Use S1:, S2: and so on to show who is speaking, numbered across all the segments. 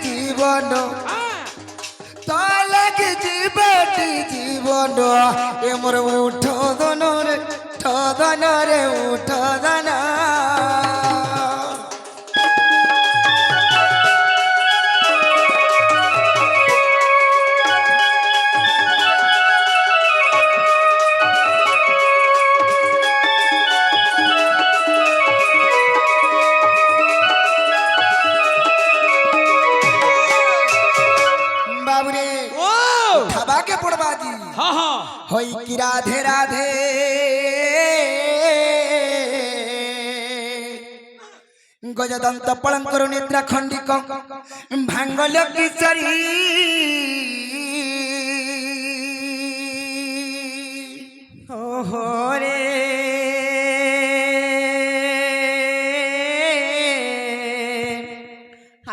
S1: জীবন তালাকি জীবটি জীবন এ মোর উঠ দনরে উঠ দন হই কি রাধে রাধে গজদন্ত পলঙ্কর নিদ্রা খণ্ডিক ভাঙ্গল কিশোরী ওহরে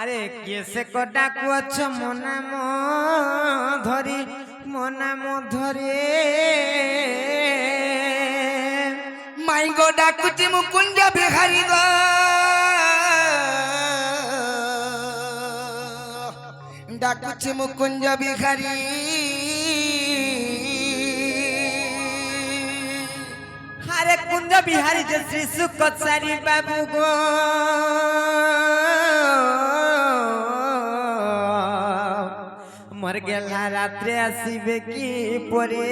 S1: আরে কেসে কটা কুয়াছ মনাম ধরি মনাম ধরে মাই গো ডাকুচি মুকুঞ্জ বিহারি গো ডাকুচি মুকুঞ্জ বিহারি আরে কুঞ্জ বিহারি যে শ্রী সুকচারি বাবু গো মর গেলা রাত্রে আসিবে কি পরে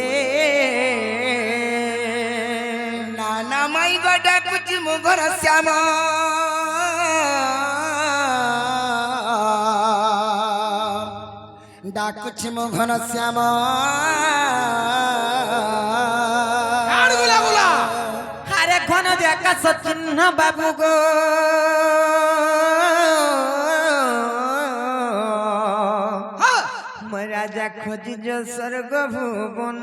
S1: নানা মাই গো ডাকুচি মো ঘর শ্যাম ডাকুচি মো ঘন শ্যাম আরে ঘন যে আকাশ চিহ্ন বাবু গো রাজা খোঁজি যে স্বর্গ ভুবন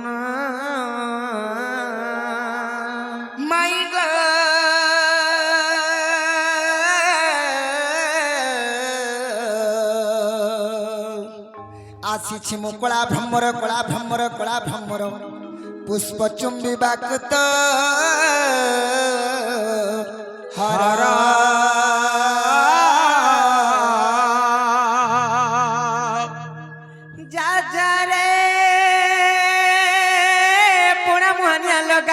S1: মাই গো আসিছি মু কলা ভ্রমর কলা ভ্রমর কলা ভ্রমর পুষ্প চুম্বি বাকুত হর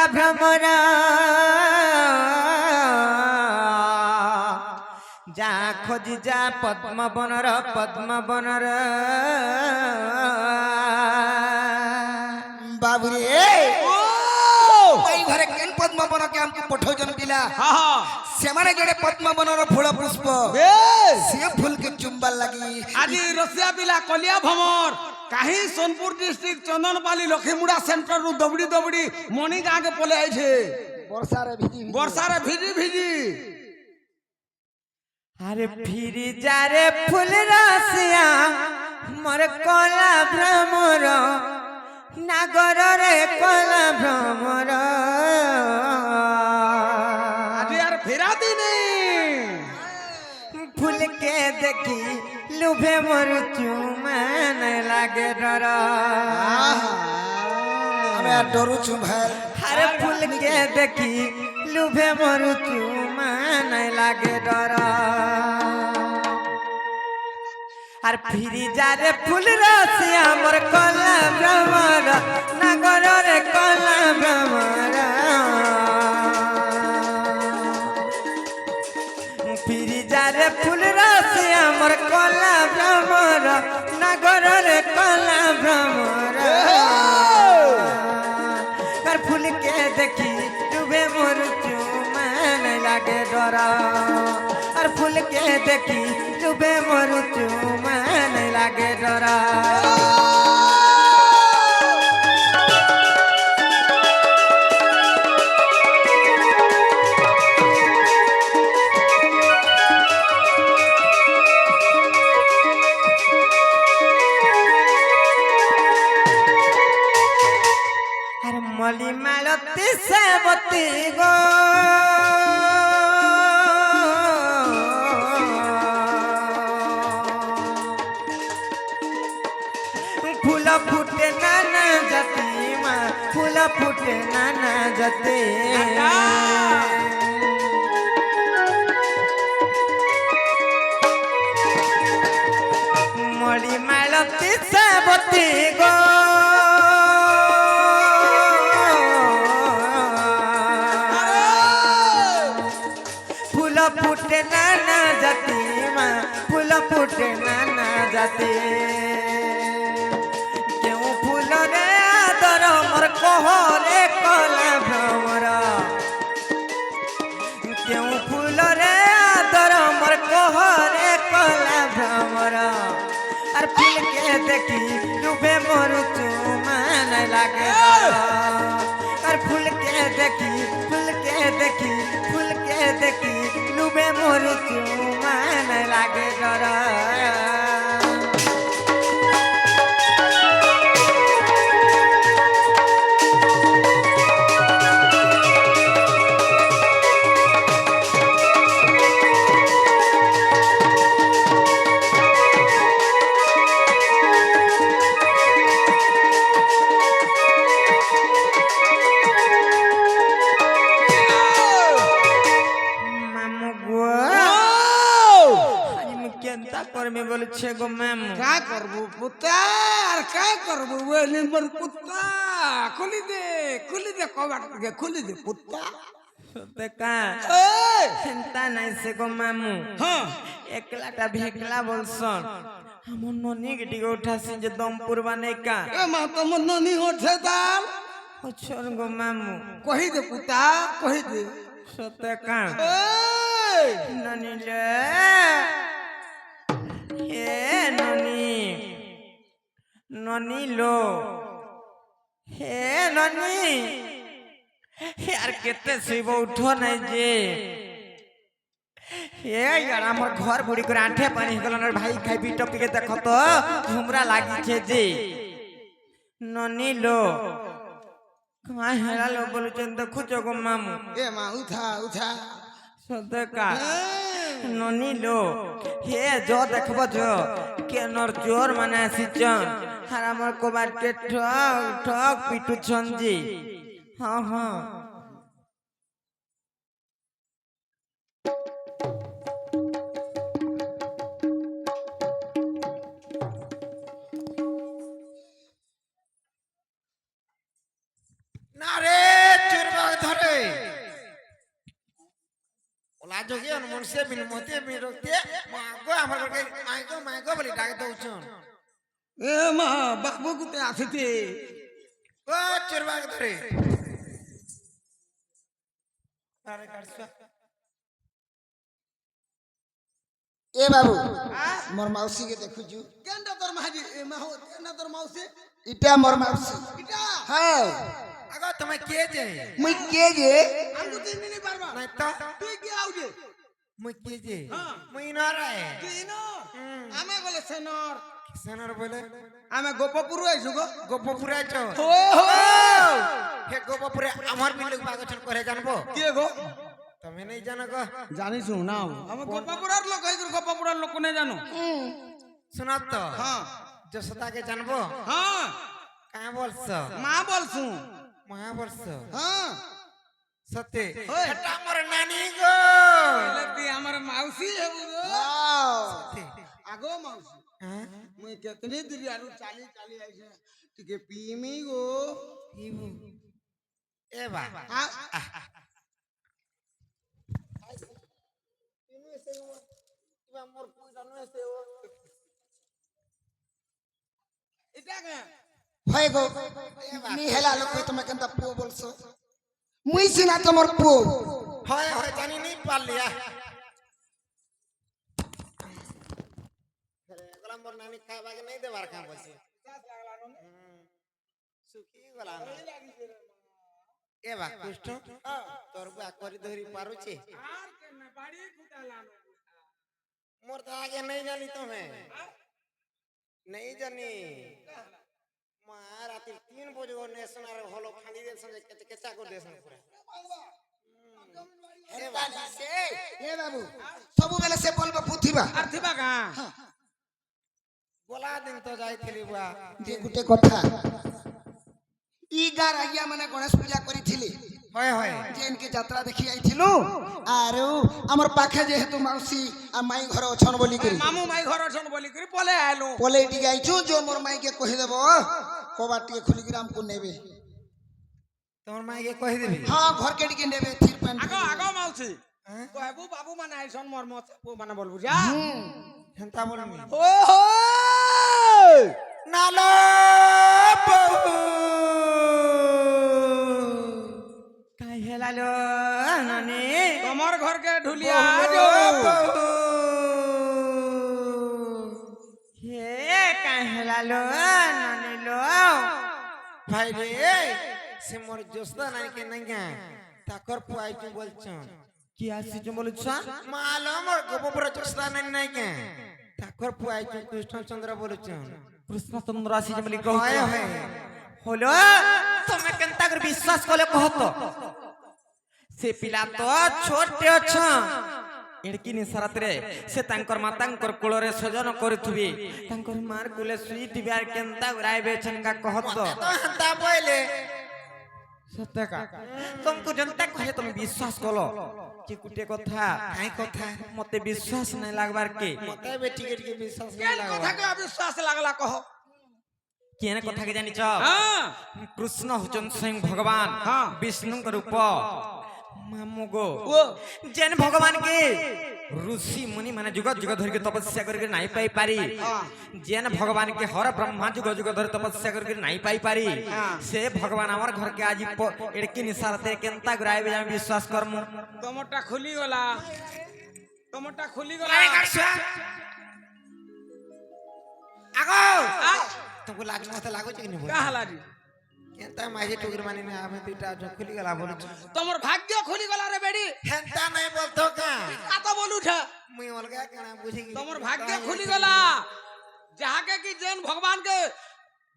S1: ভ্রমর যা খোঁজি যা পদ্মবনর পদ্মবনর বাবুরে ঘরে কেন পদ্মবনকে আমাকে পঠাউছন পিলা সেমানে জড়ে পদ্মবনর ফুল পুষ্প সে ফুলকে চুম্বার লাগি
S2: আজি রসিয়া পিলা কলিয়া ভ্রমর কাহি সোনপুর ডিস্ট্রিক্ট চন্দনপালি লক্ষ্মীমুড়া সেন্টার রু দবড়ি দবড়ি মনি গাঁকে পলে আইছে বর্ষারে ভিজি ভিজি
S1: আরে ফিরি যারে ফুল রসিয়া মোর কলা ভ্রমর নাগর রে কলা ভ্রমর
S2: আজি আর ফেরা দিনে
S1: ফুলকে দেখি লুভে মোর চুমান লাগে ডর আমি আর ডরুছু ভাই আরে ফুলকে দেখি লুভে মোর চুমান লাগে ডর আর ফিরি যারে ফুল রসিয়া মোর কলা ভ্রমর নাগর রে কলা ভ্রমর ফিরি যারে ফুল রসিয়া মোর কলা ভ্রমর নাগর রে কলা ভ্রমর আর ফুলকে দেখি ডুবে মোর চুমান লাগে ডর আর ফুলকে দেখি ডুবে মোর চুমান লাগে ডর মলি মালতি সেবতী গো ফুল ফুটে নানা জাতি মা ফুল ফুটে নানা জাতি
S3: लती से बती गो फूल फूटे नाना जाती माँ फूल फूटे नाना जाती क्यों फूल रे आदर मोर कहरे कला भ्रमर क्यों फूल रे आदर मोर कहरे कला भ्रमर और फूल के देखी डूबे मोर चुमान लागे और फूल के देखी फूल के देखी फूल के देखी डूबे मोर चुमान लागे डर বলছে গো ম্যাম
S2: का करबू पुत्ता আর का करबू वे नंबर पुत्ता खुली दे कबाट के खुली दे पुत्ता
S3: সতে কা
S2: ए
S3: চিন্তা নাই সে গো মামু
S2: हां
S3: একলাটা ভেকলা বলছন আমন ননি গটিকে উঠাছি যে দমপুর বানে কা
S2: ए मा तो मन नहीं होठे दाल
S3: অছর গো মামু
S2: कही दे पुत्ता कही दे
S3: সতে কা
S2: ए
S3: ননি লে হে ননি ননি লো হে ননি यार केते सुइब उठो नहीं जे ए यार हमर घर बुड़ी कर आंठे पानी गलन भाई खाई पी टपी के देखो तो झुमरा लागी छे जे ननी लो कहाँ हेला लो बोलु चंद देखु जगो मामू
S2: ए मा उठा
S3: सदका ननी लो हे जो देखबो जो के नर जोर माने आसीचन हार हमर कोबार के ठक ठक पिटु छंजी हाँ हाँ
S1: না রে চুরবাগ ধরে ওলা যোগে মনসে বিন মতে বিরক্তি মাগো আমার ঘরকে মাগো বলি ডাক দউছন
S2: ए मा बाबू कुते आसीते
S1: ও চুরবাগ ধরে আরে কাটছা
S4: এ বাবু মোর মাউসী কে দেখুছু
S2: केंदा तोर माजी ए मा हो केंदा तोर मौसी
S4: ইটা মোর মাউসী
S2: इटा
S4: হ্যাঁ
S1: আগো তুমি কে যে
S4: মুই কে যে
S2: हमको तीन नहीं पारबा
S1: নাই তো
S2: तू के आउजे
S1: মুই কে যে
S2: হ্যাঁ।
S1: মুই না রে
S2: तीनो आमे बोले सेनर
S1: সেনার বলে
S2: आमे गोपपुर आइसु गो
S1: গোপপুরে আছো
S2: हो हो
S1: হে গোপপুরে আমার বিলক বাগছন করে জানবো
S2: के गो
S1: তুমি নাই জানো গো
S2: জানিছু না আমি গোপপুরার লোক হইগর গোপপুরার লোক কোনে জানো
S1: শোনা তো
S2: হ্যাঁ
S1: যশোদাকে জানবো
S2: হ্যাঁ
S1: কা বলছ
S2: মা বলছু
S1: মা বলছ
S2: হ্যাঁ
S1: সত্যি
S2: ওই।
S1: এটা আমার নানি গো
S2: লতি আমার মাউসী হেবু গো
S1: সত্যি।
S2: আগো মাউসী
S1: হ্যাঁ
S2: মুই কেতনে দিরি আরু চালি চালি আইছে টিকে পিমি গো
S1: ইবু এ বা
S2: হ্যাঁ এটা কে
S4: হয় গো নি হেলা লোক তুমি কেনতা পো বলছো মুই সিনা তোমার পো
S1: হয় হয় জানি নি পারলিয়া গলা মোর নানি খাবাকে নাই দেবার খাম বসে সুখী গলা না এ বা কৃষ্ণ তোর বুয়া করি ধরি পারুছে
S2: আর কে না বাড়ি ফুটালানো
S1: मोर तो आगे नहीं जानी तुम्हें नहीं जानी मां रात 3 बजे वो नेशनल हॉलो खाली दे संगे केचा को देसन पूरा
S4: এ বাবু सबुबेले से बोलबो पुथिबा
S2: আর থিবা কা
S1: बोला दिन तो जाई थली बुआ
S4: যে গুটে কথা ই গার আজ্ঞা মানে গণেশ পূজা করিছিলি
S1: হয় হয়
S4: যেনকে যাত্রা দেখি আইছিলু আর আমার পাখে যেহেতু মাউসী আর মাই ঘর অছন বলি করি
S2: মামু মাই ঘর অছন বলি করি পলে আইলু
S4: পলে টিকে আইছু যে মোর মাইকে কহি দেব কবার টিকে খুলিকি আমকু নেবে
S1: তোমার মাইকে কহি দেবি
S4: হ্যাঁ ঘরকে টিকে নেবে থির পান
S2: আগো আগো মাউসি কইবু বাবু মানে আইছন মর মত মানে বলবু যা
S1: হেন্তা বলমি
S2: ও হো
S1: নালো বহু
S3: কাই হেলালো নানি
S2: তোমার ঘরকে ঢুলিয়া
S3: হে কাই হেলালো নানি লো
S1: ভাই রে সে মোর জোস্তা নাই কে নাই গা তাকর পুয়াইছু বলছন
S3: কি আসিছ বলছ
S1: মালো মোর গোপপুর জোস্তা নাই কে তাকর পুয়াইছু কৃষ্ণচন্দ্র বলছন
S3: কৃষ্ণচন্দ্র আসিছ বলি
S1: হয়
S3: কহ
S1: হয়
S3: হলো তুমি কেনতা করে বিশ্বাস কলে কহত সে পিলা তো ছোটে অছ এড়কি নিশারাতরে সে তাঙ্কর মাতাঙ্কর কোଳରେ সজন করুথিবি তাঙ্কর মার কোলে শুইথিবি আর কেনতা উড়াইবে ছনকা কহত
S1: তো হেন্তা বইলে
S3: সত্যকা তুমକୁ জনতা কহে তুমি বিশ্বাস কলো কি কুটে কথা
S1: কাই কথা
S3: মতে বিশ্বাস নাই লাগবার কে
S1: মতে বে টিকে টিকে বিশ্বাস নাই
S2: কেন
S1: লাগবা
S2: কথাকে অবিশ্বাস লাগলা কহ
S3: কেন কথা কে জানিছ
S2: হ্যাঁ
S3: কৃষ্ণ হচ্ছেন স্বয়ং ভগবান
S2: হ্যাঁ।
S3: বিষ্ণুଙ୍କ রূপ মামু গো
S2: ও
S3: যেন ভগবান কে ঋষি মুনি মানে যুগ যুগ ধরে তপস্যা করके নাই পাই পারি যেন ভগবান কে হর ব্রহ্মা যুগ যুগ ধরে তপস্যা করके নাই পাই পারি সে ভগবান আমার ঘর কে আজি এড়কি নিসারতে কেনতা গ্রাইবে আমি বিশ্বাস করমু
S2: তোমারটা খুলি গলা তোমারটা খুলি গলা
S1: আগো
S2: আ,
S1: তোকে লাগলে মতে লাগুছে কি না
S2: কাহালাজি
S1: কেনতা মাঝে টুকির মানি না আমি দুইটা जो খুলি গলা বলছ
S2: তোমার ভাগ্য খুলি গলা রে বেডি
S1: হেন্তা নাই বলতো কা
S2: কাতা বলুঠা
S1: মুই অলগা কেনা বুঝি কি
S2: তোমার ভাগ্য খুলি গলা যাহাকে কি যেন ভগবান কে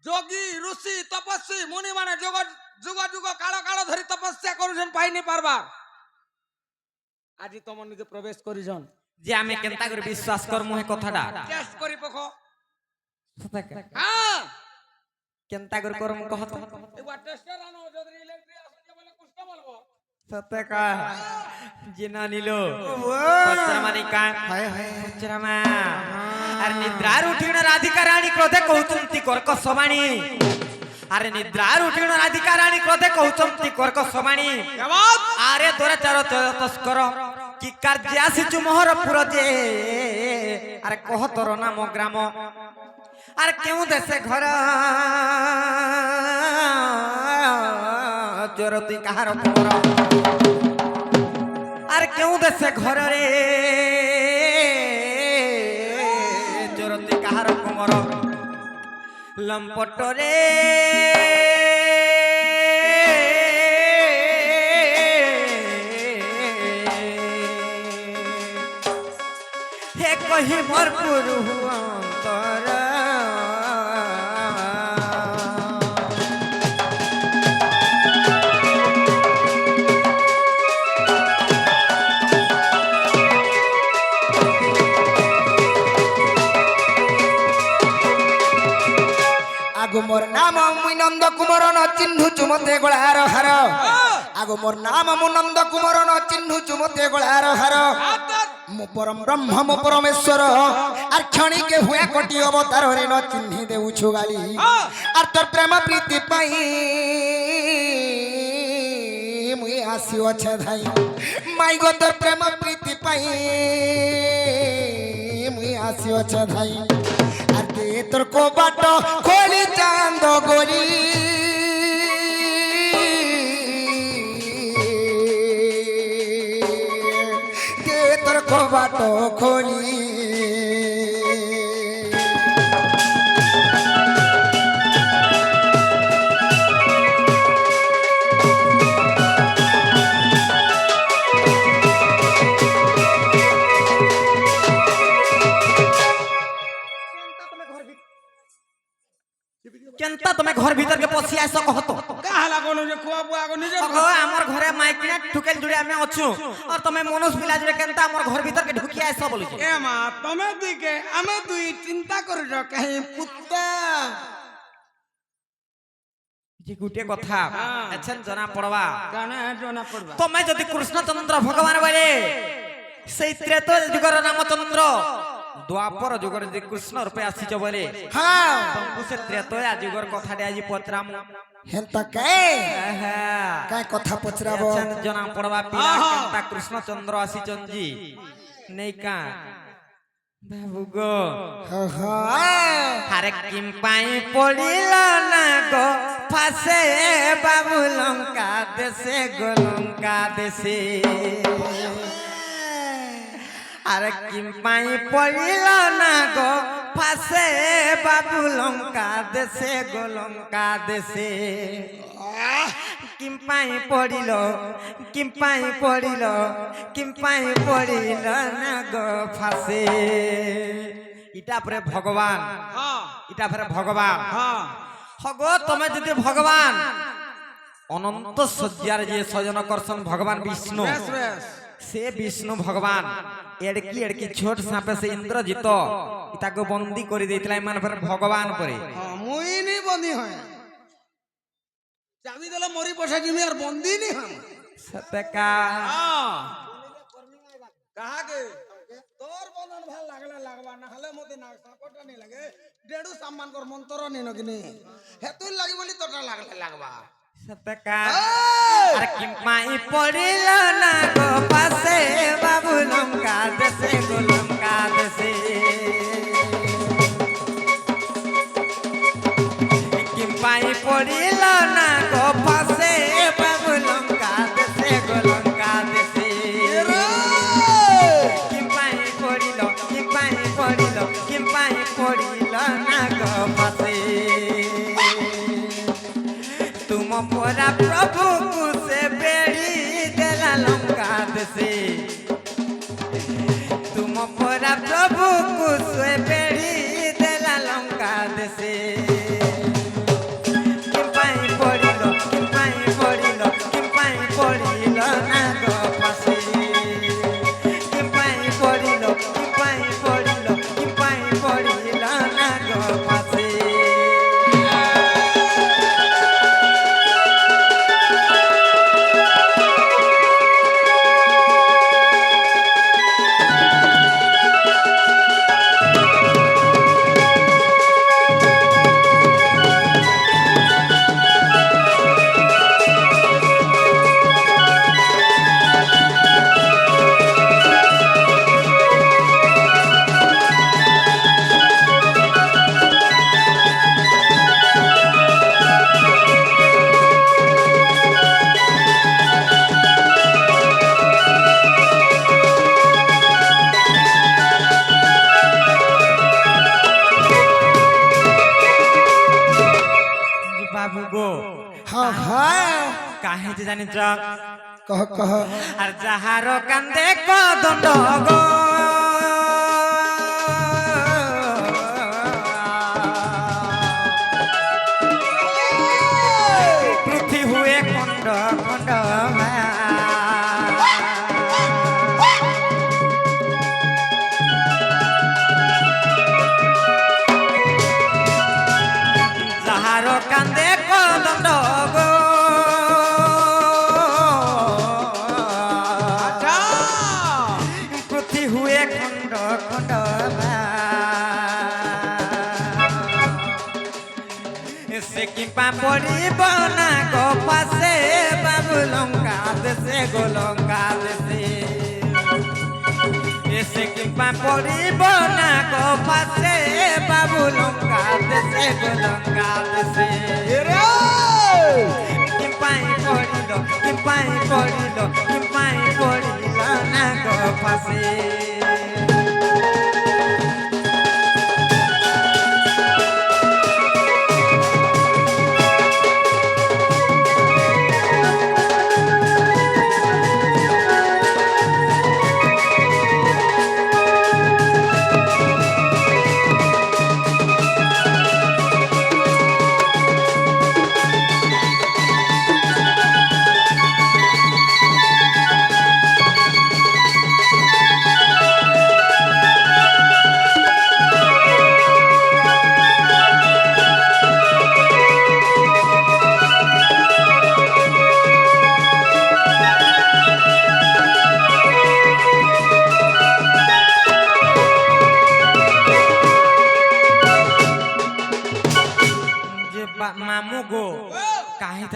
S2: যোগী ঋষি তপস্বী মুনি মানে যুগ যুগ যুগ কাল কাল ধরি তপস্যা করুছেন পাইনি পারবা আজি তোমার নিজে প্রবেশ করিছন
S3: যে আমি কেনতা করে বিশ্বাস করমু হে কথাটা
S2: টেস্ট করি পখ
S3: সত্যকা
S2: হ্যাঁ
S3: কেনতা করে করমু কহত
S2: একবার টেস্টার আনো যদি ইলেকট্রিক আসে বলে কুষ্ট বলবো
S3: সত্যকা জিনা নিলো পচরামানিকা
S1: হায় হায়
S3: পচরামা আর নিদ্রার উঠিণ রাধিকা রানী ক্রোধে কହୁଛନ୍ତି কর্কশ বাণী আরে নিদ্রার উঠিণ রাধিকা রানী ক্রোধে কହୁଛନ୍ତି কর্কশ বাণী
S2: কেমন
S3: আরে তোরা চার তস্কর কি কার্যে আসিছু মোহরপুর যে আরে কহ তোর নাম গ্রাম আর কেউ দেশে ঘর জরতি কাহার পর আর কেউ দেশে ঘর রে জরতি কাহার কোমর লম্পট রে হে কহি ভরপুর অন্তর আগো মোর নাম মুই নন্দ কুমার ন চিহ্নু চুমতে গোলার হার আগো মোর নাম মু নন্দ কুমার ন চিহ্নু চুমতে গোলার হার মু পরম ব্রহ্ম মু পরমেশ্বর আর ক্ষণিকে হুয়া কোটি অবতার রে ন চিহ্নি দেউছু গালি আর তোর প্রেম প্রীতি পাই মুই আসি অছে ধাই মাই গো তোর প্রেম প্রীতি পাই মুই আসি অছে ধাই আর দে তোর কবাট খোলি চাঁদ গরি দে তোর কবাট খোলি কেনতা তুমি ঘর ভিতর কে পছি আইছ কহত
S2: কাহালা কোন যে খুয়া বুয়া গো নিজে
S3: ওগো আমার ঘরে মাইকিনা ঠুকেল জুড়ে আমি অছু আর তুমি মনুষ পিলা জুড়ে কেনতা আমার ঘর ভিতর কে ঢুকি আইছ বলছ
S2: এ মা তুমি দিকে আমি দুই চিন্তা করিছ কাহি পুত্তা
S3: ঠিক গোটে কথা আছেন জনা পড়বা
S2: কানে জনা পড়বা
S3: তুমি যদি কৃষ্ণচন্দ্র ভগবান বলে সেই ত্রেতা যুগর রামচন্দ্র দ্বাপর যুগর যদি কৃষ্ণ রূপে আসিছ বলে
S4: হ্যাঁ
S3: তমকু সে ত্রেতয়া যুগর কথাটি আজি পচরাম
S4: হেনতা কাই কথা পচরাবো
S3: আছেন জনা পড়বা পিলা কেনতা কৃষ্ণচন্দ্র আসিছন জি নেই কা বাবু গো আরে কিম পাই পড়িল না গো ফাসে বাবু লঙ্কা দেশে গো লঙ্কা দেশে আরে কিম পাই পড়িল না গো ফাসে বাবু লঙ্কা দেশে গো লঙ্কা দেশে কিম পাই পড়িল কিম পাই পড়িল কিম পাই পড়িল না গো ফাসে ইটা পরে ভগবান
S2: হ্যাঁ
S3: ইটা পরে ভগবান
S2: হ্যাঁ
S3: হগ তুমি যদি ভগবান অনন্ত সজ্জার যে সজন করছেন ভগবান বিষ্ণু
S2: বেশ বেশ
S3: সে বিষ্ণু ভগবান এড়কি এড়কি ছোট সাপে সে ইন্দ্রজিত তাকে বন্দি করে দিয়েছিল মানে ভগবান পরে
S2: হ্যাঁ মুই নি বন্দি হয় চাবি দিলে মরি বসে জিমি আর বন্দি নি হয়
S3: সতকা
S2: হ্যাঁ কাহাকে তোর বন্ধন ভাল লাগলে লাগবা না হলে মতে না সাপোর্টটা নি লাগে ডেড়ু সম্মান কর মন্তর নি নকিনি হেতুই লাগি বলি তোটা লাগলে লাগবা
S3: সতকা আর কিমাই পড়িল না গো পাশে বাবু লঙ্কা দেশে গো লঙ্কা দেশে কিমাই পড়িল না গো পাশে বাবু লঙ্কা দেশে গো লঙ্কা দেশে কিমাই পড়িল কিমাই পড়িল না গো পাশে तुम पोरा प्रभु से बेड़ी देला लंका देसे तुम पोरा प्रभु से बेड़ी देला लंका देसे किम्पाई पड़िलो ना गो पासे किम्पाई पड़िलो ना गो पासे बाबू गो
S4: हाँ हाँ
S3: काहे जे जानि
S4: कह
S3: আর যাহার কান্দে কদণ্ড গো পৃথিবী হুয়ে খণ্ড খণ্ড যাহার কান্দে কদণ্ড গো পৃথিবী হুয়ে খণ্ড খণ্ড সে কিপা পড়িব না গো পাশে বাবু লঙ্কা দেশে গো লঙ্কা দেশে এসে কিপা পড়িব না গো পাশে বাবু লঙ্কা দেশে গো লঙ্কা দেশে কিপাই পড়িল না গো পাশে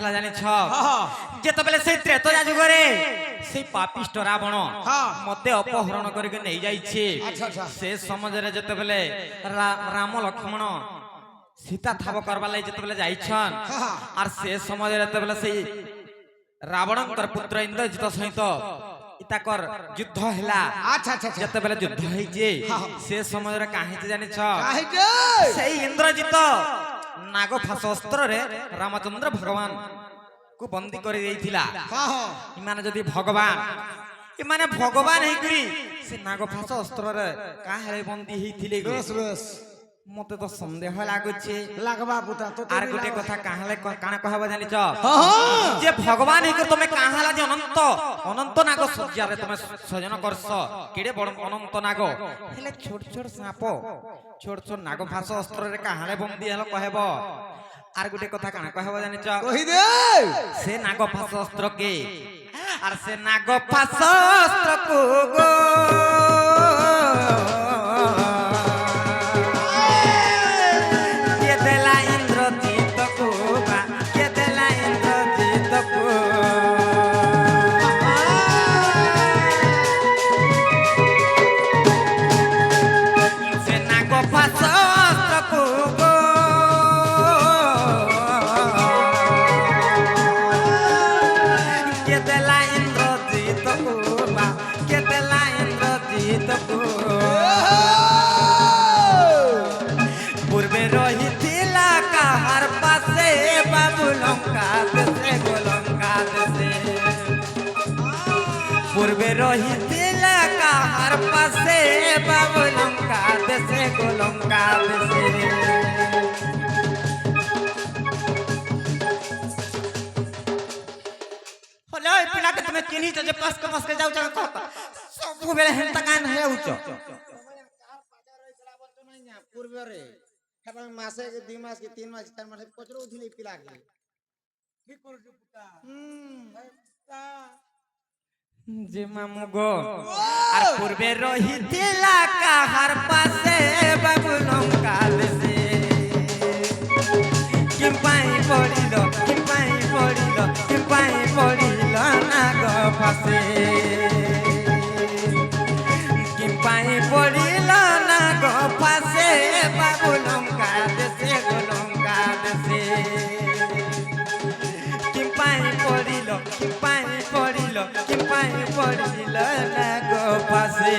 S3: ହେଇଥିଲା ଜାଣିଛ
S2: ହଁ
S3: ଯେତେବେଳେ ସେଇ ତ୍ରେତୟା ଯୁଗରେ ସେଇ ପାପିଷ୍ଟ ରାବଣ
S2: ହଁ।
S3: ମତେ ଅପହରଣ କରିକି ନେଇ ଯାଇଛି
S2: ଆଚ୍ଛା, ଆଚ୍ଛା।
S3: ସେ ସମୟରେ ଯେତେବେଳେ ରାମ ଲକ୍ଷ୍ମଣ ସୀତା ଠାବ করবার লাগি যেতেবেলে যাইছন
S2: হ্যাঁ।
S3: আর সে সময়ে যেতেবেলে সেই রাবণଙ୍କର পুত্র ইন্দ্রজিৎ সহিত ইতাকর যুদ্ধ হেলা
S2: আচ্ছা আচ্ছা আচ্ছা
S3: যেতেবেলে যুদ্ধ হইছে
S2: হ্যাঁ।
S3: সে সমୟରେ কাহিতে জানিছ
S2: কাহিকে
S3: সেই ইন্দ্রজিৎ নাগ ফাঁস অস্ত্ରରେ রামচন্দ্র ভগবান কু বন্দী করে দিয়েছিলা
S2: হ্যাঁ হ্যাঁ
S3: ইমানে যদি ভগবান ইমানে ভগবান হইকরি সে নাগ ফাঁস অস্ত্ରରେ কাহে বন্দী হইଥିଲେ গো?
S2: বেশ বেশ
S3: মতে তো সন্দেহ লাগুছে
S2: লাগবা পুতা তো
S3: আর গোটে কথা কাহালে কাଣା কহব জানিছ
S2: হ্যাঁ
S3: যে ভগবান হইকরি তুমি কাহালা যে অনন্ত অনন্ত নাগ সজ্জারে তুমি সজন করছ কেড়ে বড় অনন্ত নাগ হেলে ছোট ছোট সাপ ছোট ছোট নাগ ফাঁস অস্ত্ରରେ কাহালে বন্দী হল কহব আর গোটে কথা কাଣା কহব জানিছ
S2: কহি দে
S3: সে নাগ ফাঁস অস্ত্র কে আর সে নাগ ফাঁস অস্ত্র কো গো কে দেলা ইন্দ্রজিৎ কো বা কে দেলা ইন্দ্রজিৎ কো সে নাগ ফাঁস অস্ত্র কো গো কে দেলা ইন্দ্রজিৎ কো বা কে দেলা ইন্দ্রজিৎ কো পূর্বে রহিছিলা কাহার পাশে বাবু লঙ্কা দেশে গোলঙ্কা দেশে পূর্বে রহিছিলা কাহার পাশে বাবু লঙ্কা দেশে গোলঙ্কা দেশে হলে ওই পিলাকে তুমি চিনিছ যে পাশকে পাশকে যাউছ ସବୁବେଳେ ହେନ୍ତା କାଇଁ ହେଉଛ
S1: ପୂର୍ବରେ ଏବଂ ମାସେ କି 2 ମାସ କି 3 ମାସ 4 ମାସ ପଚରଉଥିଲି ପିଲାକେ
S2: কি করছ পুতা
S3: যে মামু গো আর পূর্বে রহিছিলা কাহার পাশে বাবু লঙ্কা দেশে কিম্পাই পড়িল নাগ ফাঁসে কিম্পাই পড়িল নাগ ফাঁসে বাবু লঙ্কা দেশে গো লঙ্কা দেশে কিম্পাই পড়িল নাগ ফাঁসে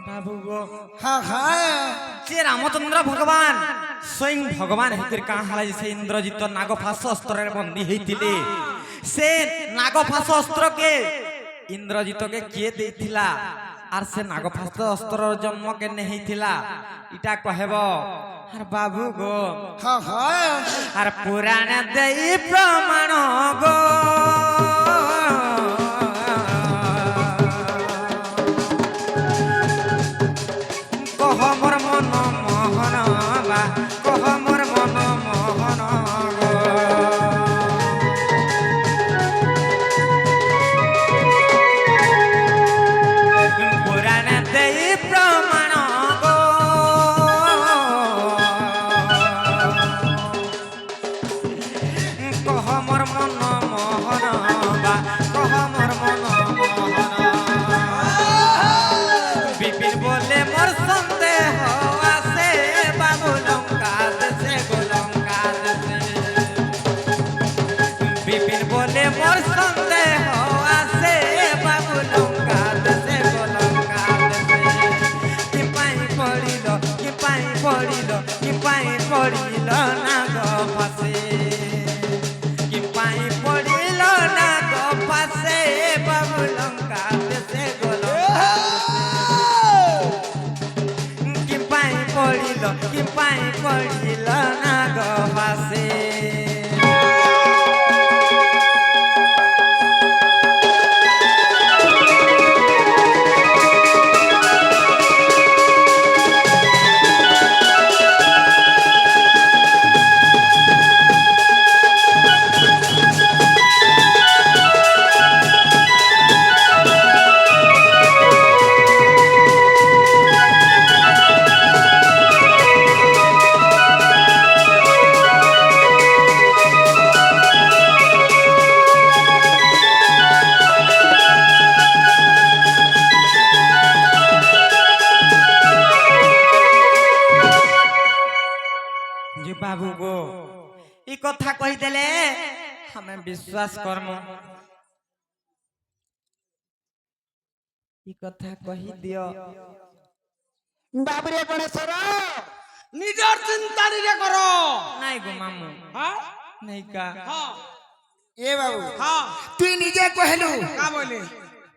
S3: বাবু গো
S2: হ্যাঁ হ্যাঁ
S3: যে রামচন্দ্র ভগবান স্বয়ং ভগবান হইতে কাহালা সে ইন্দ্রজিৎ নাগ ফাঁস অস্ত্রের বন্দী হইতিলে সে নাগ ফাঁস অস্ত্রকে ইন্দ্রজিৎকে কিয়ে দেইছিলা আর সে নাগ ফাঁস অস্ত্রর জন্ম কেনে হইছিলা ইটা কহেব আর বাবু গো
S2: হ্যাঁ হ্যাঁ
S3: আর পুরাণ দেই প্রমাণ গো কহ মোর মন মোহন বা কহ মোর মন মোহন গো পুরাণ দেই প্রমাণ গো কহ মোর মন মোহন বা কহ মোর মন মোহন বিপিন বলে মোর সন্দেহ আছে বাবু লঙ্কা দেশে গো লঙ্কা দেশে বিপিন বলে মোর সন্দেহ আছে বাবু লঙ্কা দেশে গো লঙ্কা দেশে কি পাই পড়িল নাগ ফাঁসে কি পাই পড়িল নাগ ফাঁসে বাবু লঙ্কা দেশে গো লঙ্কা দেশে ই কথা কই দেলে আমি বিশ্বাস করম ই কথা কহি দিও
S4: বাবরে গণেশ্বর
S2: নিজের চিন্তা নিজে করো।
S3: নাই গো মামু
S2: হ্যাঁ
S3: নাই কা
S2: হ্যাঁ
S4: এ বাবু
S2: হ্যাঁ
S4: তুই নিজে কহেলু
S2: কা বলি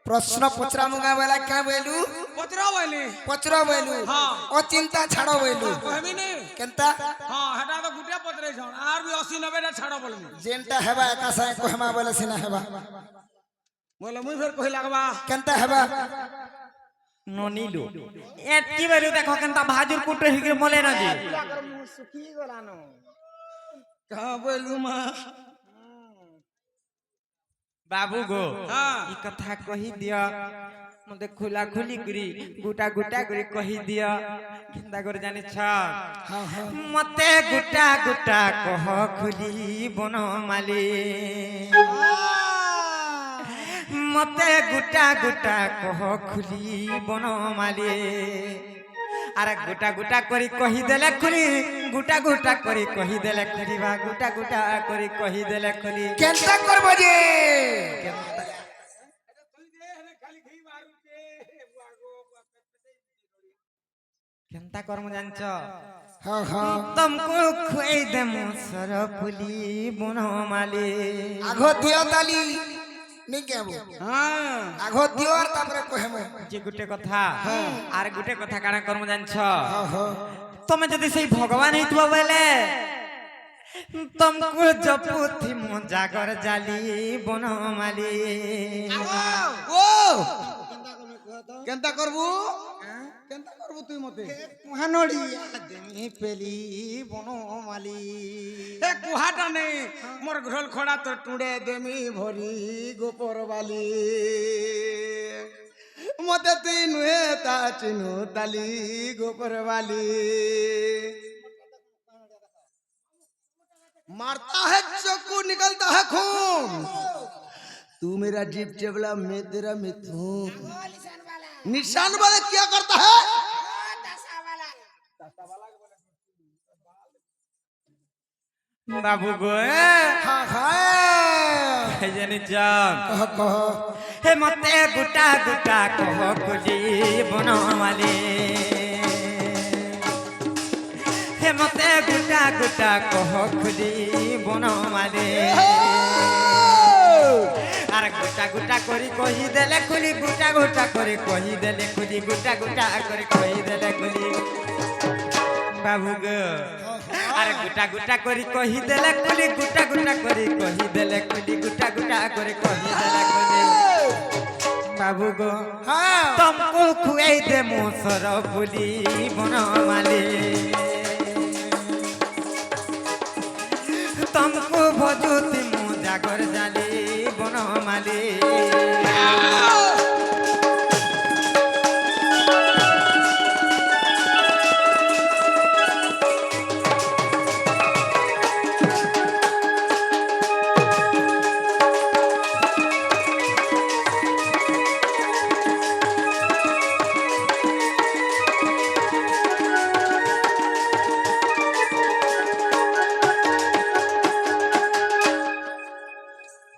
S4: প্রশ্ন পচরা মুগা বেলা কা বলু
S2: পচরা বলি
S4: পচরা বলু
S2: হ্যাঁ।
S4: ও চিন্তা ছাড়ো বলু
S2: কহবি নি
S4: কেনতা
S2: হ্যাঁ হেটা তো গুটিয়া পচরে ছন আর বি 80 90 টা ছাড়ো বলবি
S4: যেনটা হেবা একা সাথে কহমা বলে সিনা হেবা
S2: বলে মুই ফের কহি লাগবা
S4: কেনতা হেবা
S3: ননিলু এতকি বেরু দেখো কেনতা ভাজুর কুটো হিগরে মলে না যে
S4: সুখী গলানো
S2: কা বলু মা
S3: বাবু গো
S2: হ্যাঁ।
S3: ই কথা কহি দিও মতে খোলা খুলি করি গুটা গুটা করে কহি দিও কেনতা করে জানিছ মতে গুটা গুটা কহ খুলি বনমালী মতে গুটা গুটা কহ খুলি বনমালী আর গুটা গুটা করি কহি দেলে খুলি গুটা গুটা করি কহি দেলে খুলি বা গুটা গুটা করি কহি দেলে খুলি
S4: কেনতা করব যে
S3: কেনতা কর্ম জানছ
S4: হ্যাঁ হ্যাঁ
S3: तुमको खुई दे मुसर फुली বনমালী
S4: আঘো দিও তালি নি কেবো
S2: হ্যাঁ
S4: আঘো দিও আর তারপরে কহেমু
S3: যে গুটে কথা আর গুটে কথা কাଣା কর্ম জানছ
S4: হ্যাঁ হ্যাঁ
S3: তুমি যদি সেই ভগবান হইতব বলে तुमको जपुथी मो जागर जाली বনমালী
S2: ও কেনতা করবু কেনতা করবু তুই মতে
S4: মহানড়িয়া দেমি পেলি বনমালী
S2: এ কুহাটা নেই মোর ঘোল খড়া তো টুড়ে দেমি ভরি গোপর বালি মতে তুই নুহে তা চিনু তালি গোপর বালি मारता है चक्कू निकलता है खून तू मेरा जीप चबला मैं तेरा मिथुन निशान वाला क्या करता है
S3: बाबू गो
S4: হ্যাঁ হ্যাঁ
S3: জানি যাম
S4: কহ কহ
S3: হে মতে গুটা গুটা কহ খুলি বনমালী হে মতে গুটা গুটা কহ খুলি বনমালী আর গুটা গুটা করি কহি দেলে খুলি গুটা গুটা করে কহি দেলে খুলি গুটা গুটা করে কহি দেলে খুলি বাবু গো আর গুটা গুটা করি কহি দেলে খুলি গুটা গুটা করে কহি দেলে খুলি গুটা গুটা করে কহি দেলে খুলি বাবু গো
S4: হ্যাঁ
S3: तुमको खुआई दे मुसर फुली বনমালী तुमको भजुती मु जागर जाली বনমালী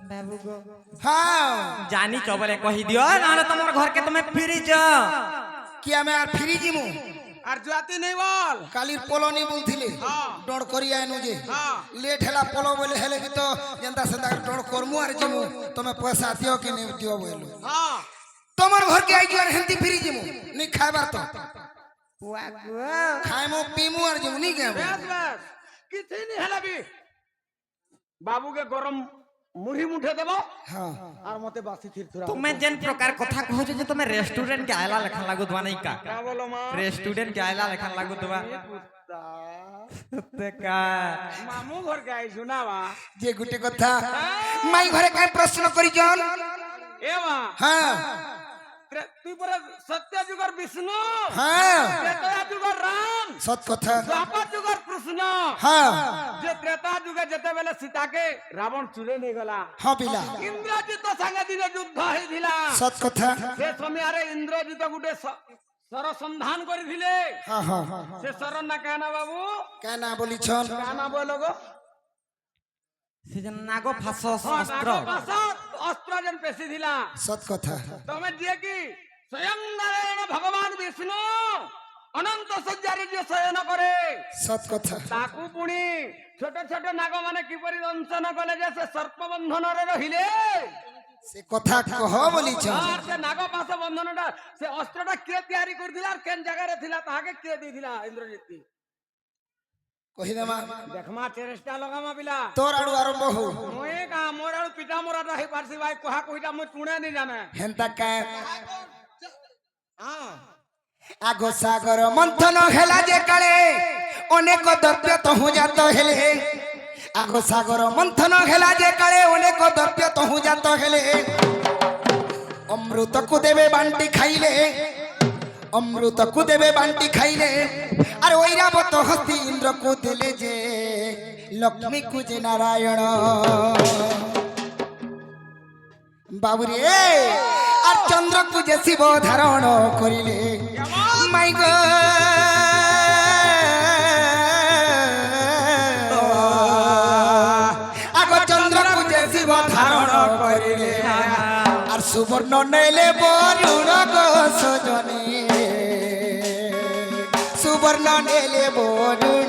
S3: बाबू गो
S4: হ্যাঁ
S3: জানি চবলে কহি দিও নাহলে তোমার ঘরকে তুমি ফিরি যাও
S4: কি আমি আর ফিরি জিমু
S2: আর জাতি নেই বল
S4: কালির পলনি বলছিলে
S2: হ্যাঁ।
S4: ডর করি আইনু যে
S2: হ্যাঁ।
S4: লেট হেলা পলো বলে হেলে কি তো যেনতা সেটা ডর করমু আর জিমু তুমি পয়সা দিও কি নেই দিও বইলো
S2: হ্যাঁ
S4: তোমার ঘরকে আইজু আর হেন্তি ফিরি জিমু নি খাইবার তো
S3: পুয়া গো
S4: খাইমু পিমু আর জিমু নি কেবো
S2: বেশ বেশ কিছু নি হেলাবি বাবুকে গরম মুড়ি মুঠে দেব
S4: হ্যাঁ
S2: আর মতে বাসি থিরথুরা
S3: তুমি যেন প্রকার কথা কহছো যে তুমি রেস্টুরেন্ট কে আয়লা লেখা লাগু দবা নাই কা
S2: কা বলো মা
S3: রেস্টুরেন্ট কে আয়লা লেখা লাগু দবা কা
S2: মামু ঘর কে আইছু না বা
S4: যে গুটে কথা মাই ঘরে কাই প্রশ্ন করি জন
S2: এ মা
S4: হ্যাঁ
S2: তুই পরে সত্য যুগর বিষ্ণু
S4: হ্যাঁ
S2: ত্রেতা যুগর রাম
S4: সত কথা
S2: দ্বাপর যুগর কৃষ্ণ
S4: হ্যাঁ
S2: যে ত্রেতা যুগে যেতেবেলে সীতাকে রাবণ চুরে নিয়ে গলা
S4: হ্যাঁ পিলা
S2: ইন্দ্রজিৎ সাঙ্গে দিনে যুদ্ধ হয়েছিলা
S4: সত কথা
S2: সে সময় ইন্দ্রজিৎ গোটে সর সন্ধান করেছিলে
S4: হ্যাঁ হ্যাঁ
S2: সে সর না কেনা বাবু
S4: কেনা বলিছন
S2: কানা বলো গো
S3: সে যে নাগ ফাঁস অস্ত্র
S2: অস্ত্র যেন পেশি দিলা
S4: সত কথা
S2: তুমি দিয়ে কি স্বয়ং নারায়ণ ভগবান বিষ্ণু অনন্ত সজ্জারে যে শয়ন করে
S4: সত কথা
S2: তাকু পুনি ছোট ছোট নাগ মানে কিপরি দংশন কলে যে সে সর্প বন্ধନରେ রহিলে
S4: সে কথা কহ বলিছ
S2: আর সে নাগ পাশ বন্ধনটা সে অস্ত্রটা কে তৈরি করিছিল আর কেন জায়গায় ছিল তাহাকে কে দিয়েছিল ইন্দ্রজিৎ
S4: কহিদেমা
S2: দেখমা চেষ্টা লগামা পিলা
S4: তোর আড়ু আরম্ভ হো
S2: মুই কা মোর আর পিটা মোরাটা হই পারছি ভাই কহা কইটা মুই টুনে নি জানে
S4: হেন্তা কা আগ সাগর মন্থন হেলা যে কালে অনেক দ্রব্য তহু জাত হেলে আগ সাগর মন্থন হেলা যে কালে অনেক দ্রব্য তহু জাত হেলে অমৃত কু দেবে বান্টি খাইলে অমৃত কু দেবে বান্টি খাইলে আর ঐরাবত হস্তি ইন্দ্র কু দিলে যে লক্ষ্মী কু যে নারায়ণ বাবুরে আর চন্দ্র কু যে শিব ধারণ করিলে মাই গো আগ চন্দ্র কু যে শিব ধারণ করিলে আর সুবর্ণ নেলে বরুণ গো সজনে সুবর্ণ নেলে বরুণ